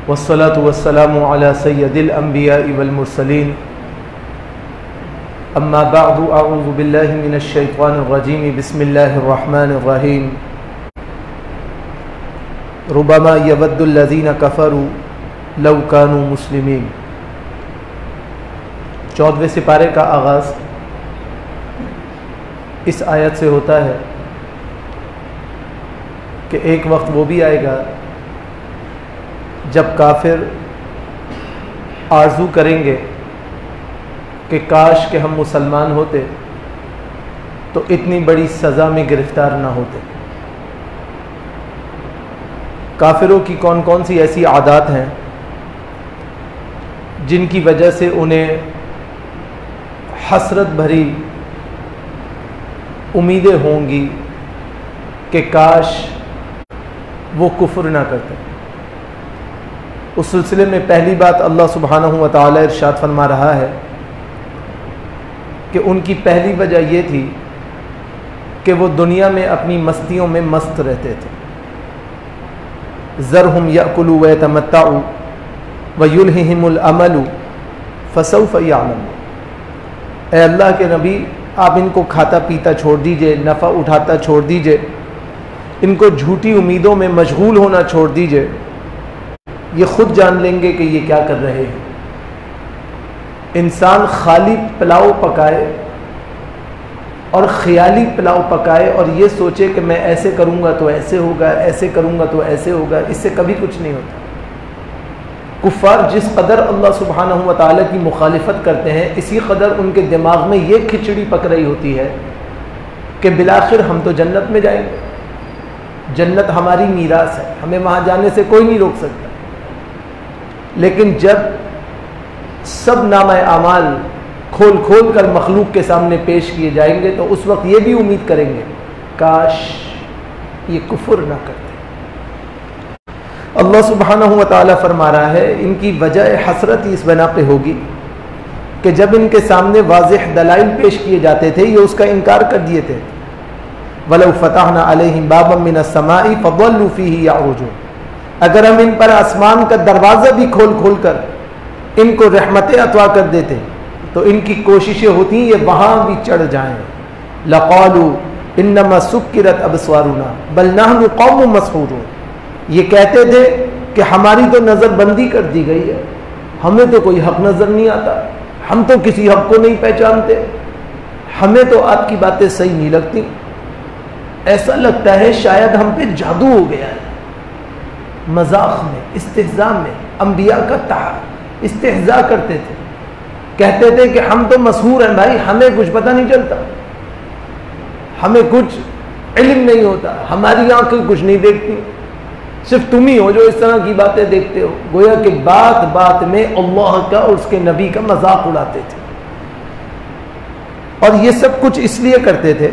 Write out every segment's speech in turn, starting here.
والصلاة والسلام على سيد الأنبياء والمرسلين أما بعد أعوذ بالله من الشيطان الرجيم بسم الله الرحمن الرحيم ربما يود الذين كفروا لو كانوا مسلمين 14ویں سپارے کا آغاز اس آیت سے ہوتا ہے کہ ایک وقت وہ بھی آئے گا جب کافر آرزو کریں گے کہ کاش کہ ہم مسلمان ہوتے تو اتنی بڑی سزا میں گرفتار نہ ہوتے۔ کافروں کی کون کون سی ایسی عادات ہیں جن کی وجہ سے انہیں حسرت بھری امیدیں ہوں گی کہ کاش وہ کفر نہ کرتے۔ اس سلسلے میں پہلی بات اللہ سبحانہ و تعالی ارشاد فرما رہا ہے کہ ان کی پہلی وجہ یہ تھی کہ وہ دنیا میں اپنی مستیوں میں مست رہتے تھے۔ ذرہم یأکلوا ویتمتعوا ویلہہم الامل فسوف یعلمون۔ اے اللہ کے نبی، آپ ان کو کھاتا پیتا چھوڑ دیجئے، نفع اٹھاتا چھوڑ دیجئے، ان کو جھوٹی امیدوں میں مشغول ہونا چھوڑ دیجئے، یہ خود جان لیں گے کہ یہ کیا کر رہے ہیں۔ انسان خالی پلاؤ پکائے اور خیالی پلاؤ پکائے اور یہ سوچے کہ میں ایسے کروں گا تو ایسے ہوگا، ایسے کروں گا تو ایسے ہوگا، اس سے کبھی کچھ نہیں ہوتا۔ کفار جس قدر اللہ سبحانہ و تعالیٰ کی مخالفت کرتے ہیں، اسی قدر ان کے دماغ میں یہ کھچڑی پک رہی ہوتی ہے کہ بالآخر ہم تو جنت میں جائیں گے، جنت ہماری میراث ہے، ہمیں وہاں جانے سے کوئی نہیں روک سکتا۔ لیکن جب سب نامہ اعمال کھول کھول کر مخلوق کے سامنے پیش کیے جائیں گے تو اس وقت یہ بھی امید کریں گے کاش یہ کفر نہ کرتے۔ اللہ سبحانہ و تعالیٰ فرما رہا ہے ان کی وجہ حسرت اس بنا پہ ہوگی کہ جب ان کے سامنے واضح دلائل پیش کیے جاتے تھے یہ اس کا انکار کر دیے تھے۔ وَلَوْ فَتَحْنَا عَلَيْهِمْ بَابًا مِّنَ السَّمَاءِ فَظَلُّوا فِيهِ يَعْرُجُونَ۔ اگر ہم ان پر آسمان کا دروازہ بھی کھول کھول کر ان کو رحمتیں عطا کر دیتے تو ان کی کوششیں ہوتی یہ وہاں بھی چڑھ جائیں۔ لَقَالُوا إِنَّمَا سُكِّرَتْ أَبْصَارُنَا بَلْ نَحْنُ قَوْمٌ مَسْحُورُونَ۔ یہ کہتے تھے کہ ہماری تو نظر بندی کر دی گئی ہے، ہمیں تو کوئی حق نظر نہیں آتا، ہم تو کسی حق کو نہیں پہچانتے، ہمیں تو آپ کی باتیں صحیح نہیں لگتی، ایسا لگتا ہے شاید ہم پہ جادو ہو گیا ہے۔ مذاق میں، استہزاء میں انبیاء کا استہزاء کرتے تھے، کہتے تھے کہ ہم تو مسحور ہیں بھائی، ہمیں کچھ پتہ نہیں چلتا، ہمیں کچھ علم نہیں ہوتا، ہماری آنکھیں کچھ نہیں دیکھتی، صرف تم ہی ہو جو اس طرح کی باتیں دیکھتے ہو۔ گویا کہ بات بات میں اللہ کا اور اس کے نبی کا مذاق اڑاتے تھے، اور یہ سب کچھ اس لیے کرتے تھے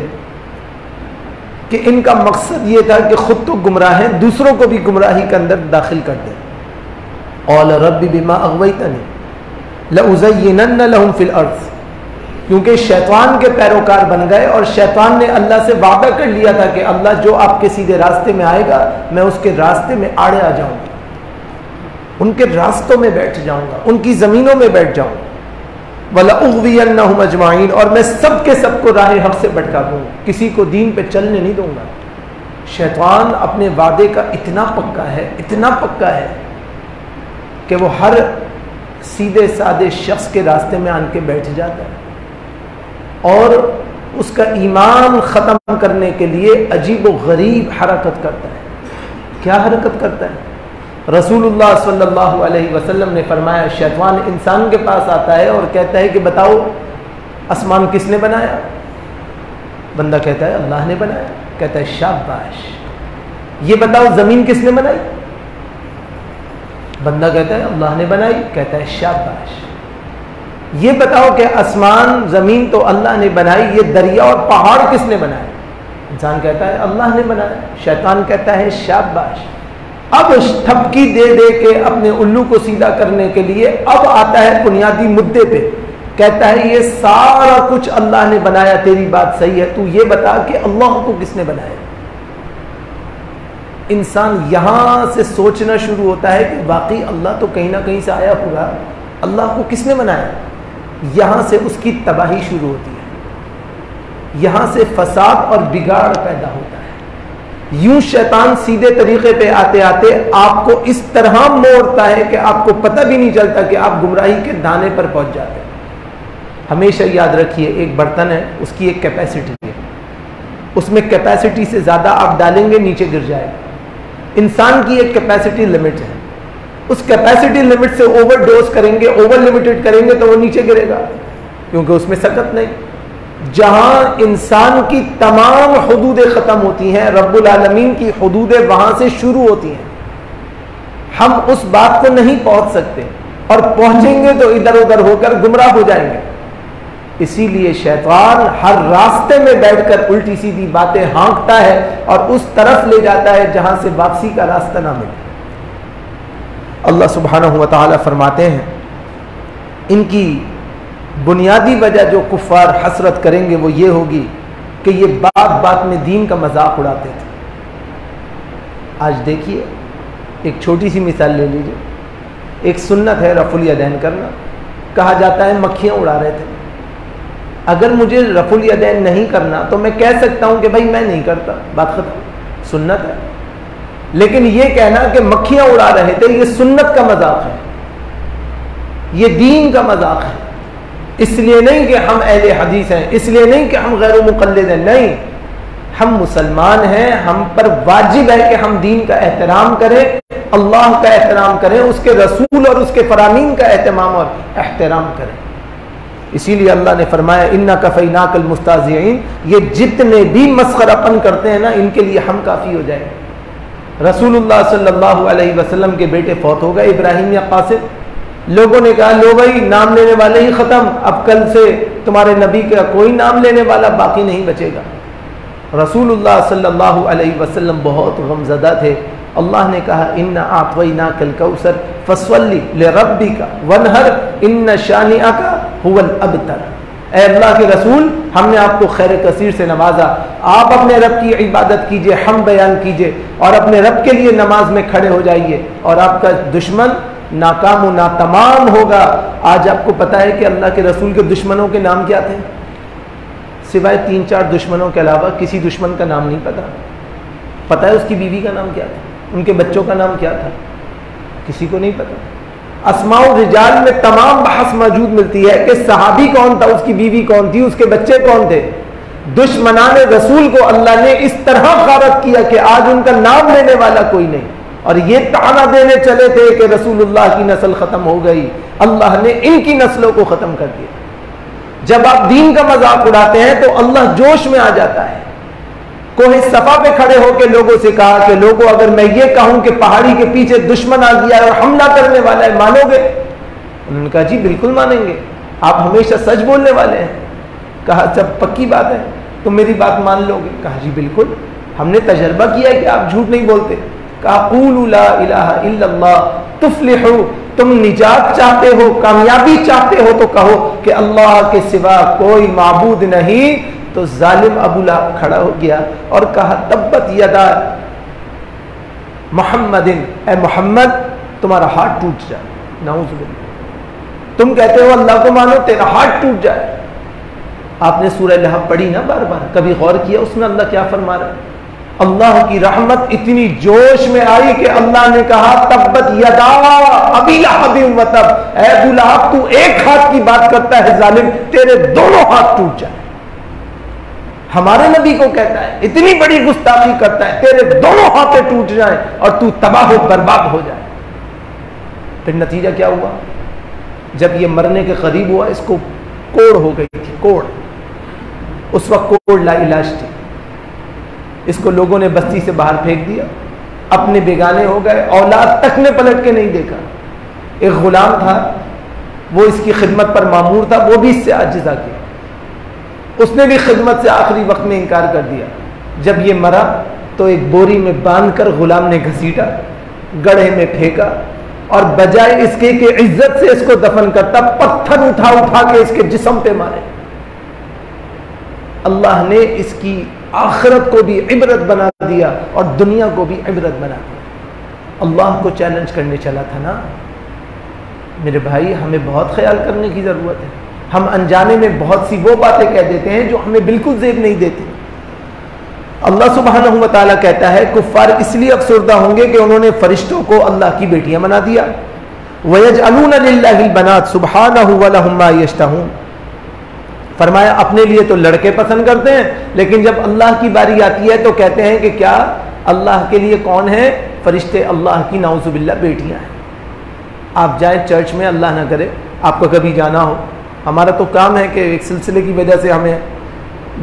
کہ ان کا مقصد یہ تھا کہ خود تو گمراہ ہیں، دوسروں کو بھی گمراہی کے اندر داخل کر دیں۔ قال رب بما اغویتنی لأزینن لهم فی الارض، کیونکہ شیطان کے پیروکار بن گئے اور شیطان نے اللہ سے وعدہ کر لیا تھا کہ اللہ جو آپ کے سیدھے راستے میں آئے گا میں اس کے راستے میں آڑے آ جاؤں گا، ان کے راستوں میں بیٹھ جاؤں گا، ان کی زمینوں میں بیٹھ جاؤں گا۔ وَلَأُغْوِيَنَّهُمْ أَجْمَعِينَ، اور میں سب کے سب کو راہ حق سے بھٹکا دوں گا، کسی کو دین پہ چلنے نہیں دوں گا۔ شیطان اپنے وعدے کا اتنا پکا ہے کہ وہ ہر سیدھے سادے شخص کے راستے میں آن کے بیٹھ جاتا ہے اور اس کا ایمان ختم کرنے کے لیے عجیب و غریب حرکت کرتا ہے۔ کیا حرکت کرتا ہے؟ رسول اللہ صلی اللہ علیہ وسلم نے فرمایا شیطان انسان کے پاس آتا ہے اور کہتا ہے کہ بتاؤ آسمان کس نے بنایا؟ بندہ کہتا ہے اللہ نے بنایا، کہتا ہے شاباش۔ یہ بتاؤ زمین کس نے بنائی؟ بندہ کہتا ہے اللہ نے بنائی، کہتا ہے شاباش۔ یہ بتاؤ کہ آسمان زمین تو اللہ نے بنائی، یہ دریا اور پہاڑ کس نے بنائے؟ انسان کہتا ہے اللہ نے بنایا، شیطان کہتا ہے شاباش۔ اب تھپکی دے دے کے اپنے الو کو سیدھا کرنے کے لیے اب آتا ہے بنیادی مدے پہ، کہتا ہے یہ سارا کچھ اللہ نے بنایا، تیری بات صحیح ہے، تو یہ بتا کہ اللہ کو کس نے بنایا؟ انسان یہاں سے سوچنا شروع ہوتا ہے کہ واقعی اللہ تو کہیں نہ کہیں سے آیا ہوگا، اللہ کو کس نے بنایا؟ یہاں سے اس کی تباہی شروع ہوتی ہے، یہاں سے فساد اور بگاڑ پیدا ہوتا ہے۔ یوں شیطان سیدھے طریقے پہ آتے آتے آپ کو اس طرح موڑتا ہے کہ آپ کو پتہ بھی نہیں چلتا کہ آپ گمراہی کے دانے پر پہنچ جاتے ہیں۔ ہمیشہ یاد رکھیے، ایک برتن ہے، اس کی ایک کیپیسٹی ہے، اس میں کیپیسٹی سے زیادہ آپ ڈالیں گے نیچے گر جائے گا۔ انسان کی ایک کیپیسٹی لمٹ ہے، اس کیپیسٹی لمٹ سے اوور ڈوز کریں گے، اوور لمیٹڈ کریں گے تو وہ نیچے گرے گا، کیونکہ اس میں سکت نہیں۔ جہاں انسان کی تمام حدودیں ختم ہوتی ہیں، رب العالمین کی حدودیں وہاں سے شروع ہوتی ہیں۔ ہم اس بات کو نہیں پہنچ سکتے، اور پہنچیں گے تو ادھر ادھر ہو کر گمراہ ہو جائیں گے۔ اسی لیے شیطان ہر راستے میں بیٹھ کر الٹی سیدھی باتیں ہانکتا ہے اور اس طرف لے جاتا ہے جہاں سے واپسی کا راستہ نہ ملے۔ اللہ سبحانہ و تعالی فرماتے ہیں ان کی بنیادی وجہ جو کفار حسرت کریں گے وہ یہ ہوگی کہ یہ بات بات میں دین کا مذاق اڑاتے تھے۔ آج دیکھیے، ایک چھوٹی سی مثال لے لیجیے، ایک سنت ہے رفع الیدین کرنا، کہا جاتا ہے مکھیاں اڑا رہے تھے۔ اگر مجھے رفع الیدین نہیں کرنا تو میں کہہ سکتا ہوں کہ بھائی میں نہیں کرتا، بات ختم، سنت ہے۔ لیکن یہ کہنا کہ مکھیاں اڑا رہے تھے یہ سنت کا مذاق ہے، یہ دین کا مذاق ہے۔ اس لیے نہیں کہ ہم اہل حدیث ہیں، اس لیے نہیں کہ ہم غیر مقلد ہیں، نہیں، ہم مسلمان ہیں، ہم پر واجب ہے کہ ہم دین کا احترام کریں، اللہ کا احترام کریں، اس کے رسول اور اس کے فرامین کا اہتمام اور احترام کریں۔ اسی لیے اللہ نے فرمایا اِنَّا كَفَيْنَاكَ الْمُسْتَهْزِئِينَ، یہ جتنے بھی مسخرہ پن کرتے ہیں نا، ان کے لیے ہم کافی ہو جائیں۔ رسول اللہ صلی اللہ علیہ وسلم کے بیٹے فوت ہو گئے، ابراہیم یا قاسم، لوگوں نے کہا لو بھائی نام لینے والے ہی ختم، اب کل سے تمہارے نبی کا کوئی نام لینے والا باقی نہیں بچے گا۔ رسول اللہ صلی اللہ علیہ وسلم بہت غمزدہ تھے۔ اللہ نے کہا اِنَّا أَعْطَيْنَاكَ الْكَوْثَرَ فَصَلِّ لِرَبِّكَ وَانْحَرْ إِنَّ شَانِئَكَ هُوَ الْأَبْتَرُ۔ اے اللہ کے رسول، ہم نے آپ کو خیر کثیر سے نوازا، آپ اپنے رب کی عبادت کیجئے، ہم بیان کیجئے، اور اپنے رب کے لیے نماز میں کھڑے ہو جائیے، اور آپ کا دشمن ناکام و ناتمام ہوگا۔ آج آپ کو پتا ہے کہ اللہ کے رسول کے دشمنوں کے نام کیا تھے؟ سوائے 3-4 دشمنوں کے علاوہ کسی دشمن کا نام نہیں پتا۔ پتا ہے اس کی بیوی کا نام کیا تھا، ان کے بچوں کا نام کیا تھا؟ کسی کو نہیں پتا۔ اسماء الرجال میں تمام بحث موجود ملتی ہے کہ صحابی کون تھا، اس کی بیوی کون تھی، اس کے بچے کون تھے۔ دشمنان رسول کو اللہ نے اس طرح غارت کیا کہ آج ان کا نام لینے والا کوئی نہیں، اور یہ تعنا دینے چلے تھے کہ رسول اللہ کی نسل ختم ہو گئی، اللہ نے ان کی نسلوں کو ختم کر دیا۔ جب آپ دین کا مذاق اڑاتے ہیں تو اللہ جوش میں آ جاتا ہے۔ کوہ صفا پہ کھڑے ہو کے لوگوں سے کہا کہ لوگوں اگر میں یہ کہوں کہ پہاڑی کے پیچھے دشمن آ گیا ہے اور حملہ کرنے والا ہے، مانو گے؟ انہوں نے کہا جی بالکل مانیں گے، آپ ہمیشہ سچ بولنے والے ہیں۔ کہا جب پکی بات ہے تو میری بات مان لو گے؟ کہا جی بالکل، ہم نے تجربہ کیا ہے کہ آپ جھوٹ نہیں بولتے۔ کہا قولوا لا الہ الا اللہ تفلحوا، تم نجات چاہتے ہو، کامیابی چاہتے ہو تو کہو کہ اللہ کے سوا کوئی معبود نہیں۔ تو ظالم ابو لہب کھڑا ہو گیا اور کہا تبت یدا محمد، اے محمد تمہارا ہاتھ ٹوٹ جائے، نعوذ باللہ، تم کہتے ہو اللہ کو مانو، تیرا ہاتھ ٹوٹ جائے۔ آپ نے سورہ لہب پڑھی نا بار بار، کبھی غور کیا اس میں اللہ کیا فرما رہا ہے؟ اللہ کی رحمت اتنی جوش میں آئی کہ اللہ نے کہا تبت یدا ابی لہب و تب، اے ابو لہب تو ایک ہاتھ کی بات کرتا ہے ظالم، تیرے دونوں ہاتھ ٹوٹ جائے۔ ہمارے نبی کو کہتا ہے اتنی بڑی گستاخی کرتا ہے، تیرے دونوں ہاتھیں ٹوٹ جائیں اور تو تباہ و برباد ہو جائے۔ پھر نتیجہ کیا ہوا؟ جب یہ مرنے کے قریب ہوا اس کو کوڑ ہو گئی تھی، کوڑ، اس وقت کوڑ لا علاج تھی، اس کو لوگوں نے بستی سے باہر پھینک دیا، اپنے بیگانے ہو گئے، اولاد تک نے پلٹ کے نہیں دیکھا۔ ایک غلام تھا، وہ اس کی خدمت پر مامور تھا، وہ بھی اس سے عاجز آ گیا، اس نے بھی خدمت سے آخری وقت میں انکار کر دیا۔ جب یہ مرا تو ایک بوری میں باندھ کر غلام نے گھسیٹا، گڑھے میں پھینکا، اور بجائے اس کے کہ عزت سے اس کو دفن کرتا، پتھر اٹھا اٹھا کے اس کے جسم پہ مارے۔ اللہ نے اس کی آخرت کو بھی عبرت بنا دیا اور دنیا کو بھی عبرت بنا دیا. اللہ کو چیلنج کرنے چلا تھا نا. میرے بھائی ہمیں بہت خیال کرنے کی ضرورت ہے. ہم انجانے میں بہت سی وہ باتیں کہہ دیتے ہیں جو ہمیں بالکل زیب نہیں دیتی. اللہ سبحانہ و تعالیٰ کہتا ہے کفار اس لیے افسردہ ہوں گے کہ انہوں نے فرشتوں کو اللہ کی بیٹیاں بنا دیا. وَيَجْعَلُونَ لِلَّهِ الْبَنَاتِ سُبْحَانَهُ وَلَهُم مَّا يَشْتَهُونَ. فرمایا اپنے لیے تو لڑکے پسند کرتے ہیں لیکن جب اللہ کی باری آتی ہے تو کہتے ہیں کہ کیا اللہ کے لیے کون ہے؟ فرشتے اللہ کی نعوذ باللہ بیٹیاں ہیں. آپ جائیں چرچ میں، اللہ نہ کرے آپ کو کبھی جانا ہو. ہمارا تو کام ہے کہ ایک سلسلے کی وجہ سے، ہمیں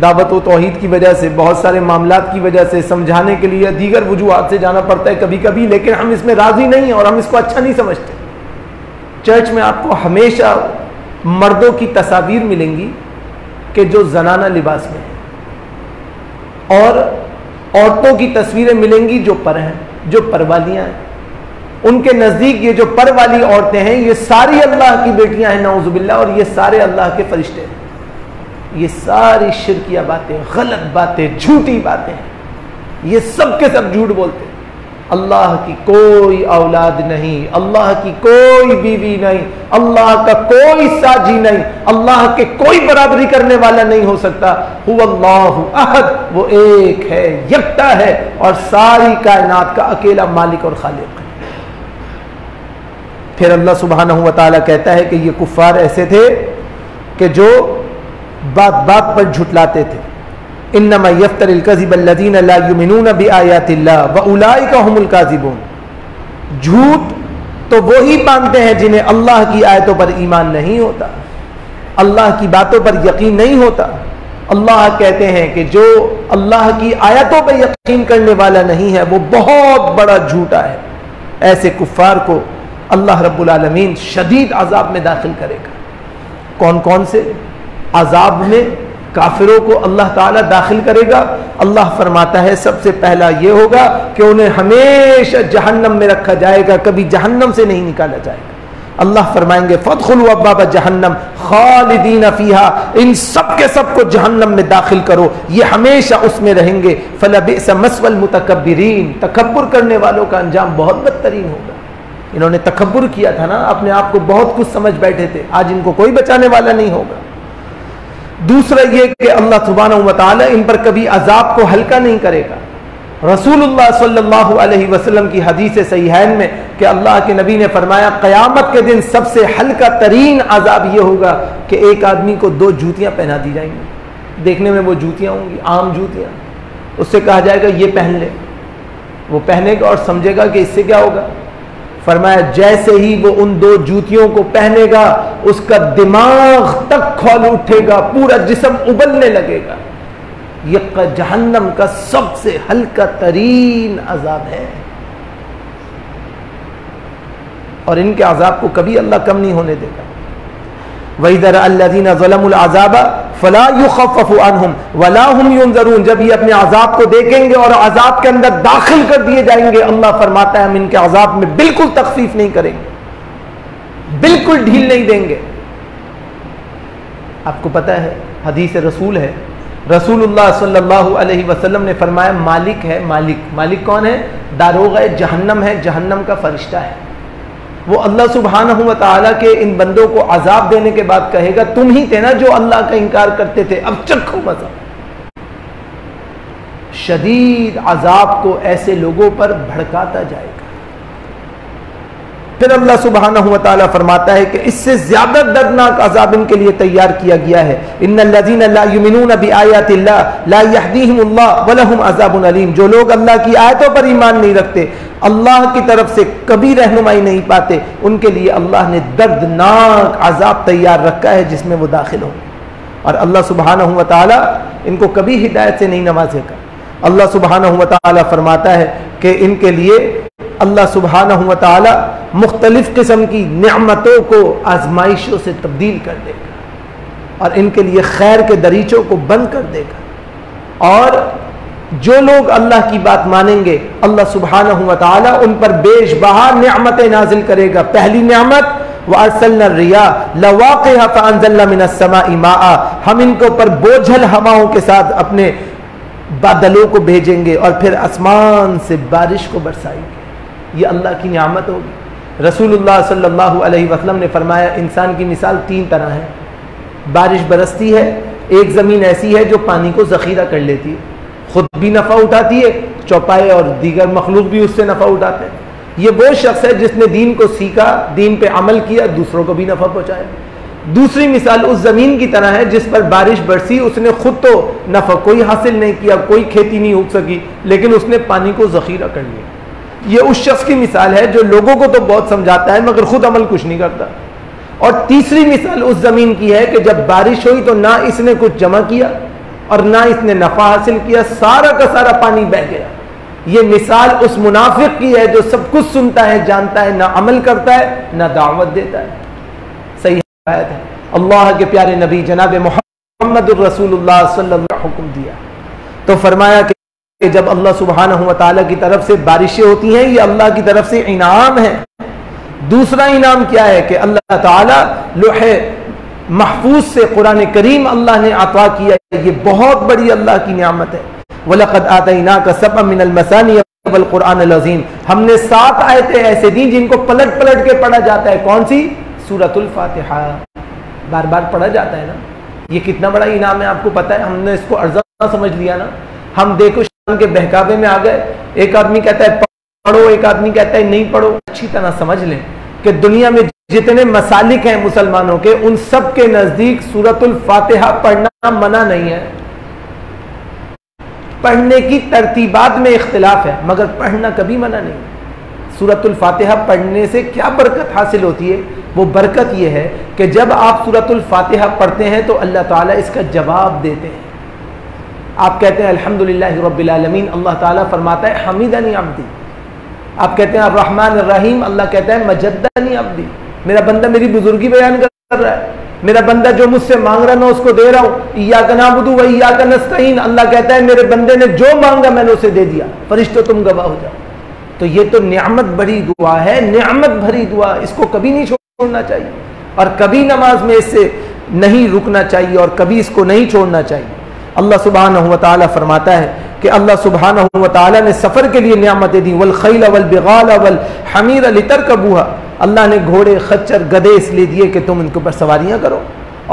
دعوت و توحید کی وجہ سے، بہت سارے معاملات کی وجہ سے، سمجھانے کے لیے دیگر وجوہات سے جانا پڑتا ہے کبھی کبھی، لیکن ہم اس میں راضی نہیں ہیں اور ہم اس کو اچھا نہیں سمجھتے. چرچ میں آپ کو ہمیشہ مردوں کی تصاویر ملیں گی کہ جو زنانہ لباس میں ہیں، اور عورتوں کی تصویریں ملیں گی جو پر ہیں، جو پر والیاں ہیں. ان کے نزدیک یہ جو پر والی عورتیں ہیں یہ ساری اللہ کی بیٹیاں ہیں نعوذ باللہ، اور یہ سارے اللہ کے فرشتے ہیں. یہ ساری شرکیہ باتیں، غلط باتیں، جھوٹی باتیں ہیں. یہ سب کے سب جھوٹ بولتے ہیں. اللہ کی کوئی اولاد نہیں، اللہ کی کوئی بیوی نہیں، اللہ کا کوئی ساجی نہیں، اللہ کے کوئی برابری کرنے والا نہیں ہو سکتا. هو اللہ احد، وہ ایک ہے، یکتا ہے، اور ساری کائنات کا اکیلا مالک اور خالق ہے. پھر اللہ سبحانہ و تعالیٰ کہتا ہے کہ یہ کفار ایسے تھے کہ جو بات بات پر جھٹلاتے تھے. انما یفتر الکذب الذین لا یؤمنون بآیات اللہ واولئک هم الکاذبون. جھوٹ تو وہی باندھتے ہیں جنہیں اللہ کی آیتوں پر ایمان نہیں ہوتا، اللہ کی باتوں پر یقین نہیں ہوتا. اللہ کہتے ہیں کہ جو اللہ کی آیتوں پر یقین کرنے والا نہیں ہے وہ بہت بڑا جھوٹا ہے. ایسے کفار کو اللہ رب العالمین شدید عذاب میں داخل کرے گا. کون کون سے عذاب میں کافروں کو اللہ تعالیٰ داخل کرے گا؟ اللہ فرماتا ہے سب سے پہلا یہ ہوگا کہ انہیں ہمیشہ جہنم میں رکھا جائے گا، کبھی جہنم سے نہیں نکالا جائے گا. اللہ فرمائیں گے فَادْخُلُوا أَبْوَابَ جَهَنَّمَ خَالِدِينَ فِيهَا، ان سب کے سب کو جہنم میں داخل کرو، یہ ہمیشہ اس میں رہیں گے. فَلَبِئْسَ مَثْوَى الْمُتَكَبِّرِينَ، تکبر کرنے والوں کا انجام بہت بدترین ہوگا. انہوں نے تکبر کیا تھا نا، اپنے آپ کو بہت کچھ سمجھ بیٹھے تھے، آج ان کو کوئی بچانے والا نہیں ہوگا. دوسرا یہ کہ اللہ سبحانہ و تعالی ان پر کبھی عذاب کو ہلکا نہیں کرے گا. رسول اللہ صلی اللہ علیہ وسلم کی حدیث صحیحین میں کہ اللہ کے نبی نے فرمایا قیامت کے دن سب سے ہلکا ترین عذاب یہ ہوگا کہ ایک آدمی کو 2 جوتیاں پہنا دی جائیں گی. دیکھنے میں وہ جوتیاں ہوں گی عام جوتیاں، اس سے کہا جائے گا یہ پہن لے. وہ پہنے گا اور سمجھے گا کہ اس سے کیا ہوگا. فرمایا جیسے ہی وہ ان 2 جوتیوں کو پہنے گا اس کا دماغ تک کھول اٹھے گا، پورا جسم ابلنے لگے گا. یہ جہنم کا سب سے ہلکا ترین عذاب ہے، اور ان کے عذاب کو کبھی اللہ کم نہیں ہونے دے گا. وَإِذَا رَأَى الَّذِينَ ظَلَمُوا الْعَذَابَ فَلَا يُخَفَّفُ عَنْهُمْ وَلَا هُمْ يُنظَرُونَ. جب یہ اپنے عذاب کو دیکھیں گے اور عذاب کے اندر داخل کر دیے جائیں گے، اللہ فرماتا ہے ہم ان کے عذاب میں بالکل تخفیف نہیں کریں گے، بالکل ڈھیل نہیں دیں گے. آپ کو پتہ ہے حدیث رسول ہے، رسول اللہ صلی اللہ علیہ وسلم نے فرمایا مالک ہے، مالک کون ہے؟ داروغہ جہنم ہے، جہنم کا فرشتہ ہے. وہ اللہ سبحانہ و تعالیٰ کے ان بندوں کو عذاب دینے کے بعد کہے گا تم ہی تھے نا جو اللہ کا انکار کرتے تھے، اب چکھو مزہ. شدید عذاب کو ایسے لوگوں پر بھڑکاتا جائے گا. پھر اللہ سبحانہ و تعالیٰ فرماتا ہے کہ اس سے زیادہ دردناک عذاب ان کے لیے تیار کیا گیا ہے. ان الذین لا یؤمنون بآیات اللہ لا یہدیہم اللہ ولہم عذاب علیم. جو لوگ اللہ کی آیتوں پر ایمان نہیں رکھتے، اللہ کی طرف سے کبھی رہنمائی نہیں پاتے، ان کے لیے اللہ نے دردناک عذاب تیار رکھا ہے جس میں وہ داخل ہوں. اور اللہ سبحانہ و تعالیٰ ان کو کبھی ہدایت سے نہیں نوازے گا. اللہ سبحانہ و تعالیٰ فرماتا ہے کہ ان کے لیے اللہ سبحانہ و تعالیٰ مختلف قسم کی نعمتوں کو آزمائشوں سے تبدیل کر دے گا، اور ان کے لیے خیر کے دریچوں کو بند کر دے گا. اور جو لوگ اللہ کی بات مانیں گے اللہ سبحانہ و تعالیٰ ان پر بیش بہا نعمتیں نازل کرے گا. پہلی نعمت وَأَرْسَلْنَا الرِّيَاحَ لَوَاقِحَ فَأَنزَلْنَا مِنَ السَّمَاءِ مَاءً. ہم ان کو پر بوجھل ہواؤں کے ساتھ اپنے بادلوں کو بھیجیں گے اور پھر آسمان سے بارش کو برسائیں گے. یہ اللہ کی نعمت ہوگی. رسول اللہ صلی اللہ علیہ وسلم نے فرمایا انسان کی مثال 3 طرح ہے. بارش برستی ہے، ایک زمین ایسی ہے جو پانی کو ذخیرہ کر لیتی ہے، خود بھی نفع اٹھاتی ہے، چوپائے اور دیگر مخلوق بھی اس سے نفع اٹھاتے ہیں. یہ وہ شخص ہے جس نے دین کو سیکھا، دین پہ عمل کیا، دوسروں کو بھی نفع پہنچایا. دوسری مثال اس زمین کی طرح ہے جس پر بارش برسی، اس نے خود تو نفع کوئی حاصل نہیں کیا، کوئی کھیتی نہیں اگ سکی، لیکن اس نے پانی کو ذخیرہ کر لیا. یہ اس شخص کی مثال ہے جو لوگوں کو تو بہت سمجھاتا ہے مگر خود عمل کچھ نہیں کرتا. اور تیسری مثال اس زمین کی ہے کہ جب بارش ہوئی تو نہ اس نے کچھ جمع کیا اور نہ اس نے نفع حاصل کیا، سارا کا سارا پانی بہہ گیا. یہ مثال اس منافق کی ہے جو سب کچھ سنتا ہے، جانتا ہے، نہ عمل کرتا ہے، نہ دعوت دیتا ہے. صحیح آیت ہے. اللہ کے پیارے نبی جناب محمد الرسول اللہ صلی اللہ علیہ وسلم حکم دیا تو فرمایا کہ جب اللہ سبحانہ و تعالیٰ کی طرف سے بارشیں ہوتی ہیں یہ اللہ کی طرف سے انعام ہے. دوسرا انعام کیا ہے کہ اللہ تعالیٰ لوح محفوظ سے قرآن کریم اللہ نے عطا کیا. یہ بہت بڑی اللہ کی نعمت ہے. وَلَقَدْ آتَيْنَاكَ سَبْعًا مِنَ الْمَثَانِي وَالْقُرْآنِ الْعَظِيمِ. ہم نے 7 آیتیں ایسے دیں جن کو پلٹ پلٹ کے پڑھا جاتا ہے. کون سی؟ سورۃ الفاتحہ. بار بار پڑھا جاتا ہے نا. یہ کتنا بڑا انعام ہے آپ کو پتہ ہے. ہم نے اس کو ارزاں سمجھ لیا نا. ہم دیکھو شان کے بہکاوے میں آ گئے. ایک آدمی کہتا ہے پڑھو، ایک آدمی کہتا ہے نہیں پڑھو. اچھی طرح سمجھ لیں کہ دنیا میں جتنے مسالک ہیں مسلمانوں کے ان سب کے نزدیک سورۃ الفاتحہ پڑھنا منع نہیں ہے. پڑھنے کی ترتیبات میں اختلاف ہے مگر پڑھنا کبھی منع نہیں. سورۃ الفاتحہ پڑھنے سے کیا برکت حاصل ہوتی ہے؟ وہ برکت یہ ہے کہ جب آپ سورۃ الفاتحہ پڑھتے ہیں تو اللہ تعالیٰ اس کا جواب دیتے ہیں. آپ کہتے ہیں الحمدللہ رب العالمین، اللہ تعالیٰ فرماتا ہے حمیدنی عبدی. آپ کہتے ہیں الرحمن الرحیم، اللہ کہتا ہے مجدنی عبدی. میرا بندہ میری بزرگی بیان کر رہا ہے. میرا بندہ جو مجھ سے مانگ رہا میں اس کو دے رہا ہوں. ایاک نعبد و ایاک نستعین، اللہ کہتا ہے میرے بندے نے جو مانگا میں نے اسے دے دیا. فرشتوں تم گواہ ہو جاؤ. تو یہ تو نعمت بھری دعا ہے، نعمت بھری دعا. اس کو کبھی نہیں چھوڑنا چاہیے اور کبھی نماز میں اس سے نہیں رکنا چاہیے اور کبھی اس کو نہیں چھوڑنا چاہیے. اللہ سبحانہ و تعالیٰ فرماتا ہے کہ اللہ سبحانہ و تعالیٰ نے سفر کے لیے نعمتیں دی. والخیل والبغال والحمیر لترکبوها. اللہ نے گھوڑے، خچر، گدھے اس لیے دیے کہ تم ان کے اوپر سواریاں کرو،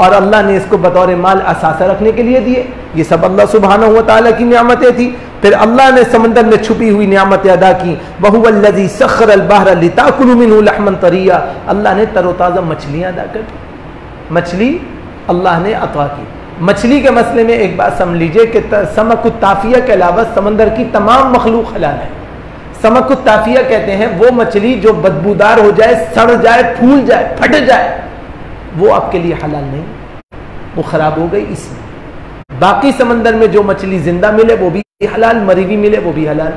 اور اللہ نے اس کو بطور مال اثاثہ رکھنے کے لیے دیے. یہ سب اللہ سبحانہ و تعالیٰ کی نعمتیں تھیں. پھر اللہ نے سمندر میں چھپی ہوئی نعمتیں ادا کی. وَهُوَ الَّذِي سَخَّرَ الْبَحْرَ لِتَأْكُلُوا مِنْهُ لَحْمًا طَرِيًّا. اللہ نے تر و تازہ مچھلیاں ادا کر دی. مچھلی اللہ نے عطا کی. مچھلی کے مسئلے میں ایک بات سمجھ لیجئے کہ سمک التافیہ کے علاوہ سمندر کی تمام مخلوق حلال ہے. سمک التافیہ کہتے ہیں وہ مچھلی جو بدبودار ہو جائے، سڑ جائے، پھول جائے، پھٹ جائے، وہ آپ کے لیے حلال نہیں، وہ خراب ہو گئی. اس میں باقی سمندر میں جو مچھلی زندہ ملے وہ بھی حلال، مری ہوئی ملے وہ بھی حلال.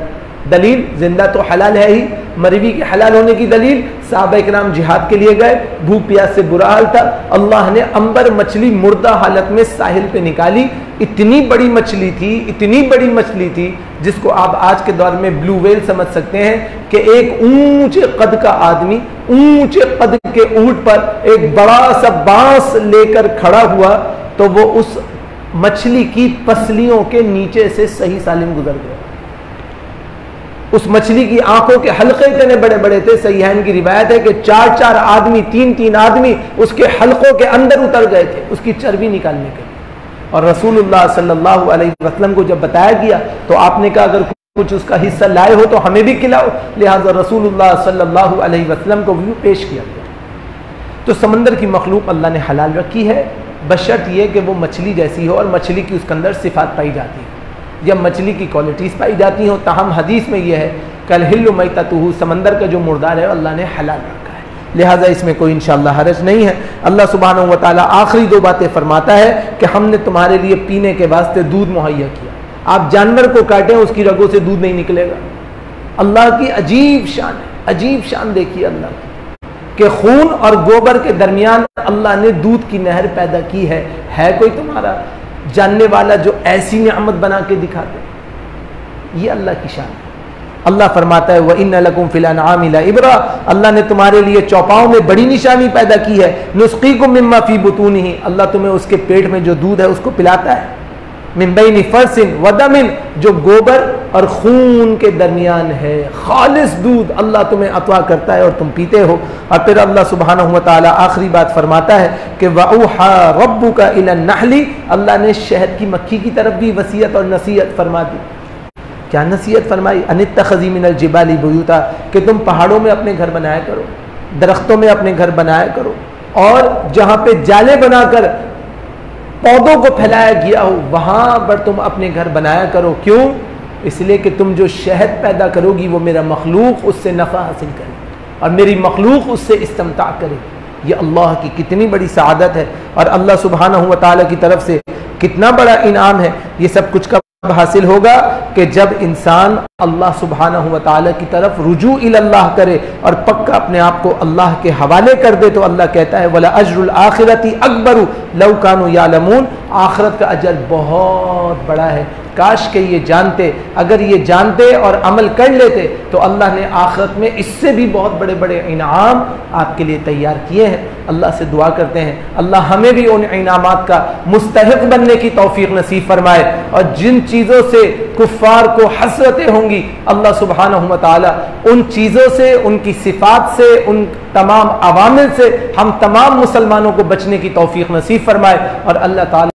دلیل زندہ تو حلال ہے ہی، مری ہوئی کے حلال ہونے کی دلیل صحابہ کرام جہاد کے لیے گئے، بھوک پیاس سے برا حال تھا. اللہ نے عنبر مچھلی مردہ حالت میں ساحل پہ نکالی. اتنی بڑی مچھلی تھی، اتنی بڑی مچھلی تھی جس کو آپ آج کے دور میں بلو ویل سمجھ سکتے ہیں کہ ایک اونچے قد کا آدمی اونچے قد کے اونٹ پر ایک بڑا سا بانس لے کر کھڑا ہوا تو وہ اس مچھلی کی پسلیوں کے نیچے سے صحیح سالم گزر گیا. اس مچھلی کی آنکھوں کے حلقے اتنے بڑے بڑے تھے، صحیحین کی روایت ہے کہ 4 آدمی، 3 آدمی اس کے حلقوں کے اندر اتر گئے تھے اس کی چربی نکالنے کے. اور رسول اللہ صلی اللہ علیہ وسلم کو جب بتایا گیا تو آپ نے کہا اگر کچھ اس کا حصہ لائے ہو تو ہمیں بھی کھلاؤ. لہٰذا رسول اللہ صلی اللہ علیہ وسلم کو بھی پیش کیا گیا. تو سمندر کی مخلوق اللہ نے حلال رکھی ہے بشرط یہ کہ وہ مچھلی جیسی ہو اور مچھلی کی اس کے اندر صفات پائی جاتی ہے یا مچھلی کی کوالٹیز پائی جاتی ہوں. تاہم حدیث میں یہ ہے کہ الحل میتتہ، سمندر کا جو مردار ہے اللہ نے حلال رکھا ہے، لہٰذا اس میں کوئی انشاءاللہ حرج نہیں ہے. اللہ سبحانہ و تعالیٰ آخری 2 باتیں فرماتا ہے کہ ہم نے تمہارے لیے پینے کے واسطے دودھ مہیا کیا. آپ جانور کو کاٹیں اس کی رگوں سے دودھ نہیں نکلے گا. اللہ کی عجیب شان ہے، عجیب شان دیکھیے اللہ کی کہ خون اور گوبر کے درمیان اللہ نے دودھ کی نہر پیدا کی ہے. ہے کوئی تمہارا جاننے والا جو ایسی نعمت بنا کے دکھاتے؟ یہ اللہ کی شان ہے. اللہ فرماتا ہے وَإِنَّ لَكُمْ فِي الْأَنْعَامِ لَعِبْرَةً. اللہ نے تمہارے لیے چوپاؤں میں بڑی نشانی پیدا کی ہے. نُسْقِيكُم مِّمَّا فِي بُطُونِهِ. اللہ تمہیں اس کے پیٹ میں جو دودھ ہے اس کو پلاتا ہے. من بین فرث و دم، جو گوبر اور خون کے درمیان ہے، خالص دودھ اللہ تمہیں عطا کرتا ہے اور تم پیتے ہو۔ اور پھر اللہ سبحانہ و تعالیٰ آخری بات فرماتا ہے کہ وَأَوْحَىٰ رَبُّكَ إِلَى النَّحْلِ، اللہ نے شہد کی مکھی کی طرف بھی وصیت اور نصیحت فرما دی۔ کیا نصیحت فرمائی؟ أَنِ اتَّخِذِي مِنَ الْجِبَالِ بُيُوتًا، کہ تم پہاڑوں میں اپنے گھر بنایا کرو، درختوں میں اپنے گھر بنایا کرو، اور جہاں پہ جالے بنا کر پودوں کو پھیلایا گیا ہو وہاں پر تم اپنے گھر بنایا کرو۔ کیوں؟ اس لیے کہ تم جو شہد پیدا کرو گی وہ میرا مخلوق اس سے نفع حاصل کرے اور میری مخلوق اس سے استمتاع کرے۔ یہ اللہ کی کتنی بڑی سعادت ہے اور اللہ سبحانہ و تعالیٰ کی طرف سے کتنا بڑا انعام ہے۔ یہ سب کچھ کب حاصل ہوگا؟ کہ جب انسان اللہ سبحانہ و تعالیٰ کی طرف رجوع اللہ کرے اور پکا اپنے آپ کو اللہ کے حوالے کر دے، تو اللہ کہتا ہے وَلَأَجْرُ الْآخِرَةِ أَكْبَرُ لَوْ كَانُوا يَعْلَمُونَ، آخرت کا اجر بہت بڑا ہے، کاش کہ یہ جانتے۔ اگر یہ جانتے اور عمل کر لیتے تو اللہ نے آخرت میں اس سے بھی بہت بڑے بڑے انعام آپ کے لیے تیار کیے ہیں۔ اللہ سے دعا کرتے ہیں اللہ ہمیں بھی ان انعامات کا مستحق بننے کی توفیق نصیب فرمائے، اور جن چیزوں سے کفار کو حسرتیں ہوں گی اللہ سبحانہ و تعالی ان چیزوں سے، ان کی صفات سے، ان تمام عوامل سے ہم تمام مسلمانوں کو بچنے کی توفیق نصیب فرمائے، اور اللہ تعالی